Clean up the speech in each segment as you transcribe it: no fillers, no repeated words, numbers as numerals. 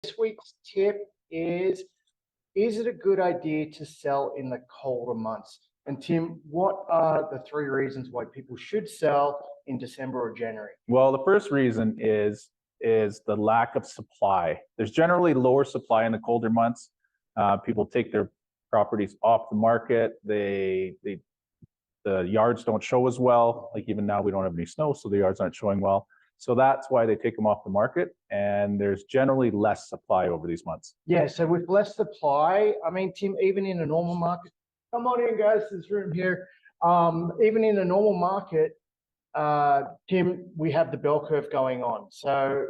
This week's tip is it a good idea to sell in the colder months? And Tim, what are the 3 reasons why people should sell in December or January? Well, the first reason is the lack of supply. There's generally lower supply in the colder months. People take their properties off the market. The yards don't show as well. Like even now we don't have any snow, so the yards aren't showing well. So that's why they take them off the market, and there's generally less supply over these months. Yeah, so with less supply, I mean, Tim, even in a normal market, come on in, guys, there's room here. Even in a normal market, Tim, we have the bell curve going on. So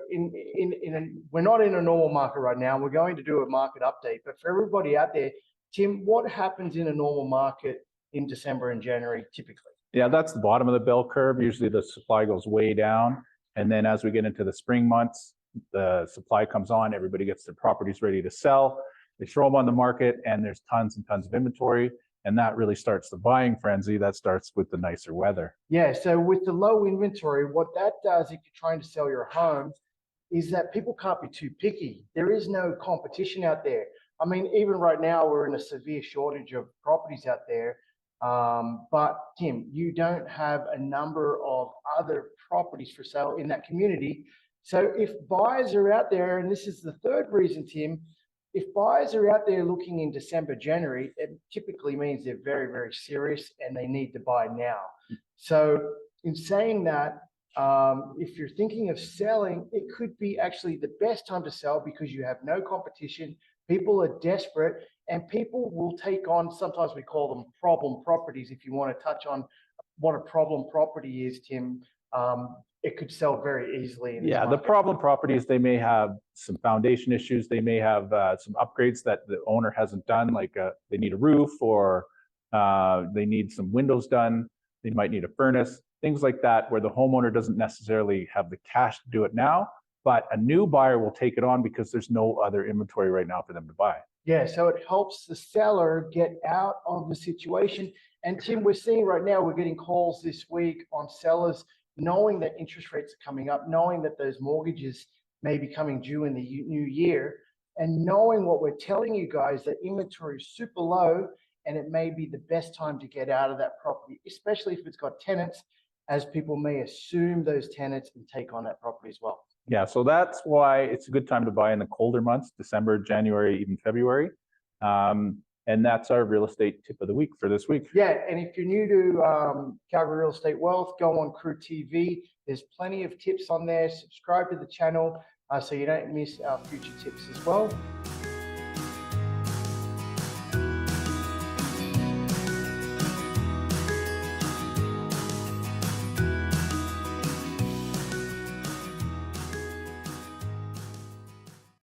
we're not in a normal market right now. We're going to do a market update. But for everybody out there, Tim, what happens in a normal market in December and January typically? Yeah, that's the bottom of the bell curve. Usually the supply goes way down. And then as we get into the spring months, the supply comes on, everybody gets their properties ready to sell. They throw them on the market and there's tons and tons of inventory. And that really starts the buying frenzy. That starts with the nicer weather. Yeah, so with the low inventory, what that does if you're trying to sell your home is that people can't be too picky. There is no competition out there. I mean, even right now, we're in a severe shortage of properties out there. But Tim, you don't have a number of other properties for sale in that community. So if buyers are out there, and this is the third reason, Tim, if buyers are out there looking in December, January, it typically means they're very, very serious and they need to buy now. So in saying that, if you're thinking of selling, it could be actually the best time to sell because you have no competition. People are desperate and people will take on, sometimes we call them problem properties. If you want to touch on what a problem property is, Tim, it could sell very easily. Yeah, the problem properties, they may have some foundation issues. They may have some upgrades that the owner hasn't done, like they need a roof or they need some windows done. They might need a furnace, things like that, where the homeowner doesn't necessarily have the cash to do it now, but a new buyer will take it on because there's no other inventory right now for them to buy. Yeah, so it helps the seller get out of the situation. And Tim, we're seeing right now, we're getting calls this week on sellers knowing that interest rates are coming up, knowing that those mortgages may be coming due in the new year, and knowing what we're telling you guys, that inventory is super low and it may be the best time to get out of that property, especially if it's got tenants, as people may assume those tenants and take on that property as well. Yeah, so that's why it's a good time to buy in the colder months, December, January, even February. And that's our real estate tip of the week for this week. Yeah, and if you're new to Calgary Real Estate Wealth, go on Crew TV. There's plenty of tips on there. Subscribe to the channel so you don't miss our future tips as well.